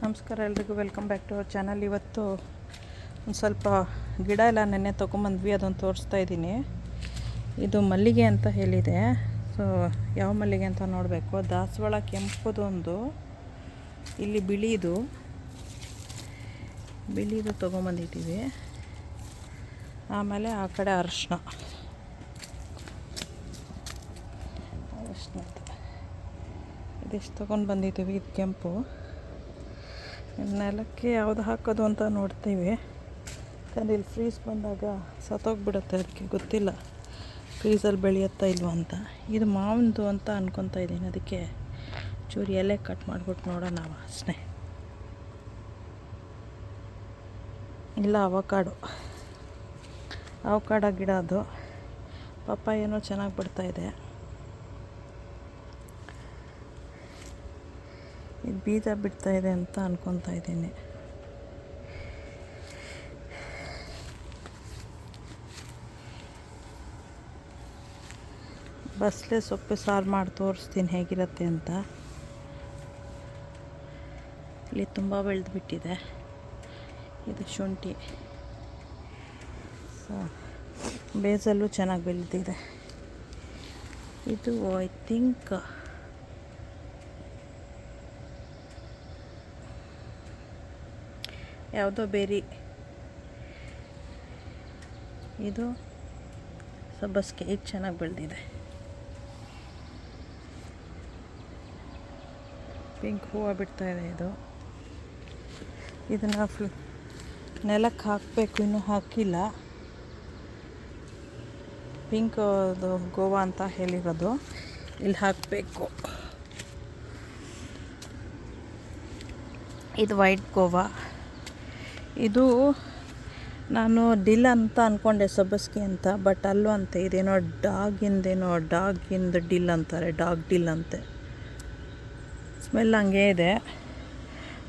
ನಮಸ್ಕಾರ ಎಲ್ರಿಗೂ, welcome back to our channel. ಇವತ್ತು ಒಂದು ಸ್ವಲ್ಪ ಗಿಡ ಎಲ್ಲ ನೆನ್ನೆ ತೊಗೊಂಬಂದ್ವಿ, ಅದನ್ನು ತೋರಿಸ್ತಾ ಇದ್ದೀನಿ. ಇದು ಮಲ್ಲಿಗೆ ಅಂತ ಹೇಳಿದೆ. ಸೊ ಯಾವ ಮಲ್ಲಿಗೆ ಅಂತ ನೋಡಬೇಕು. ದಾಸವಾಳ ಕೆಂಪುದೊಂದು, ಇಲ್ಲಿ ಬಿಳಿದು ತೊಗೊಂಬಂದಿದ್ದೀವಿ. ಆಮೇಲೆ ಆ ಕಡೆ ಅರಿಶಿನ ಇದಿಷ್ಟು ತೊಗೊಂಡು ಬಂದಿದ್ದೀವಿ. ಇದು ಕೆಂಪು. ನೆಲಕ್ಕೆ ಯಾವುದು ಹಾಕೋದು ಅಂತ ನೋಡ್ತೀವಿ. ಯಾಕಂದರೆ ಇಲ್ಲಿ ಫ್ರೀಸ್ ಬಂದಾಗ ಸತ್ತೋಗ್ಬಿಡುತ್ತೆ, ಅದಕ್ಕೆ ಗೊತ್ತಿಲ್ಲ ಫ್ರೀಸಲ್ಲಿ ಬೆಳೆಯುತ್ತಾ ಇಲ್ವ ಅಂತ. ಇದು ಮಾವಿನದು ಅಂತ ಅನ್ಕೊತಾ ಇದ್ದೀನಿ, ಅದಕ್ಕೆ ಚೂರು ಎಲೆ ಕಟ್ ಮಾಡಿಬಿಟ್ಟು ನೋಡೋಣ ಅಷ್ಟೇ. ಇಲ್ಲ, ಅವಕಾಡೋ ಗಿಡ ಅದು. ಪಪ್ಪಾಯನೂ ಚೆನ್ನಾಗಿ ಬಿಡ್ತಾಯಿದೆ. ಇದು ಬೀಜ ಬಿಡ್ತಾಯಿದೆ ಅಂತ ಅನ್ಕೊತಾ ಇದ್ದೀನಿ. ಬಸಳೆ ಸೊಪ್ಪು ಸಾರು ಮಾಡಿ ತೋರಿಸ್ತೀನಿ ಹೇಗಿರುತ್ತೆ ಅಂತ. ಇಲ್ಲಿ ತುಂಬ ಬೆಳೆದುಬಿಟ್ಟಿದೆ. ಇದು ಶುಂಠಿ, ಬೇಸಲ್ಲೂ ಚೆನ್ನಾಗಿ ಬೆಳೆದಿದೆ. ಇದು ಐ ಥಿಂಕ್ ಯಾವುದೋ ಬೇರಿ. ಇದು ಸಬ್ಬಸಿಗೆ, ಇದು ಚೆನ್ನಾಗಿ ಬೆಳೆದಿದೆ. ಪಿಂಕ್ ಹೂವು ಬಿಡ್ತಾಯಿದೆ. ಇದನ್ನು ನೆಲಕ್ಕೆ ಹಾಕಬೇಕು, ಇನ್ನೂ ಹಾಕಿಲ್ಲ. ಪಿಂಕ್ ಅದು ಗೋವಾ ಅಂತ ಹೇಳಿರೋದು, ಇಲ್ಲಿ ಹಾಕಬೇಕು. ಇದು ವೈಟ್ ಗೋವಾ. ಇದು ನಾನು ಡಿಲ್ ಅಂತ ಅಂದ್ಕೊಂಡೆ, ಸಬ್ಬಸಿಗೆ ಅಂತ, ಬಟ್ ಅಲ್ಲೂ ಅಂತೆ. ಇದೇನೋ ಡಾಗಿಂದು ಡಿಲ್ ಅಂತಾರೆ, ಡಾಗ್ ಡಿಲ್ ಅಂತೆ. ಸ್ಮೆಲ್ ಹಂಗೆ ಇದೆ,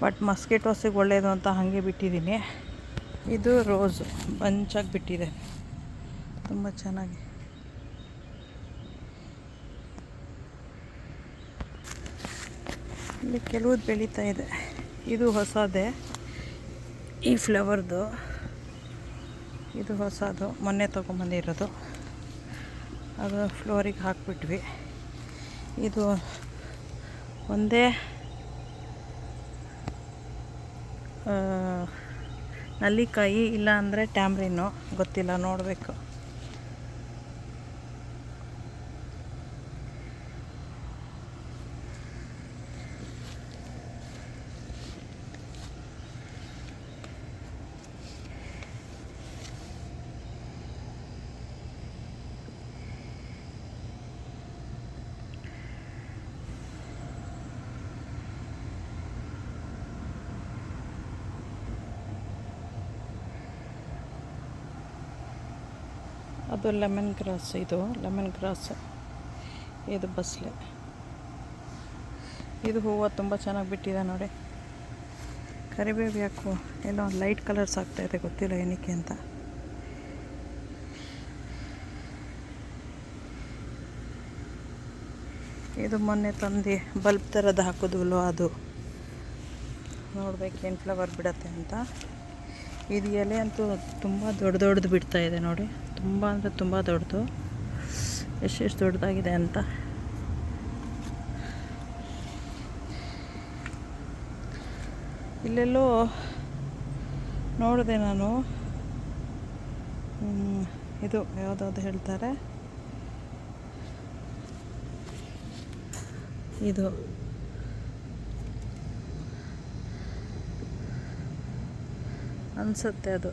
ಬಟ್ ಮಸ್ಕಿಟೋಸಿಗೆ ಒಳ್ಳೆಯದು ಅಂತ ಹಾಗೆ ಬಿಟ್ಟಿದ್ದೀನಿ. ಇದು ರೋಸು, ಬಂಚಾಗಿ ಬಿಟ್ಟಿದೆ ತುಂಬ ಚೆನ್ನಾಗಿ. ಇಲ್ಲಿ ಕೆಲವು ಬೆಳೀತಾ ಇದೆ. ಇದು ಹೊಸದೇ, ಈ ಫ್ಲವರ್ದು. ಇದು ಹೊಸದು, ಮೊನ್ನೆ ತೊಗೊಂಬಂದಿರೋದು. ಅದು ಫ್ಲೋರಿಗೆ ಹಾಕಿಬಿಟ್ವಿ. ಇದು ಒಂದೇ ನಲ್ಲಿಕಾಯಿ, ಇಲ್ಲ ಅಂದರೆ ಟ್ಯಾಮ್ರಿನ್ನು, ಗೊತ್ತಿಲ್ಲ, ನೋಡಬೇಕು. ಅದು ಲೆಮನ್ ಗ್ರಾಸ್. ಇದು ಬಸಳೆ. ಇದು ಹೂವು ತುಂಬ ಚೆನ್ನಾಗಿ ಬಿಟ್ಟಿದೆ ನೋಡಿ. ಕರಿಬೇವು ಯಾಕೋ ಏನೋ ಲೈಟ್ ಕಲರ್ಸ್ ಆಗ್ತಾಯಿದೆ, ಗೊತ್ತಿಲ್ಲ ಏನಕ್ಕೆ ಅಂತ. ಇದು ಮೊನ್ನೆ ತಂದು ಬಲ್ಬ್ ಥರದ್ದು ಹಾಕೋದ್ವಲ್ಲೋ ಅದು, ನೋಡ್ಬೇಕು ಏನು ಫ್ಲವರ್ ಬಿಡತ್ತೆ ಅಂತ. ಇದು ಎಲೆ ಅಂತೂ ತುಂಬ ದೊಡ್ಡದು ಬಿಡ್ತಾಯಿದೆ ನೋಡಿ. ತುಂಬ ಅಂದರೆ ತುಂಬ ದೊಡ್ಡದು. ಎಷ್ಟೆಷ್ಟು ದೊಡ್ಡದಾಗಿದೆ ಅಂತ. ಇಲ್ಲೆಲ್ಲೋ ನೋಡಿದೆ ನಾನು, ಇದು ಯಾವುದಾದ್ರು ಹೇಳ್ತಾರೆ, ಇದು ಅನಿಸುತ್ತೆ. ಅದು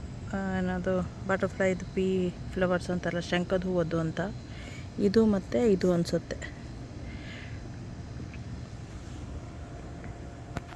ಏನದು ಬಟರ್ಫ್ಲೈದು ಫ್ಲವರ್ಸ್ ಅಂತಾರಲ್ಲ, ಶಂಖದ ಹೂವದ್ದು ಅಂತ. ಇದು ಮತ್ತು ಇದು ಅನಿಸುತ್ತೆ.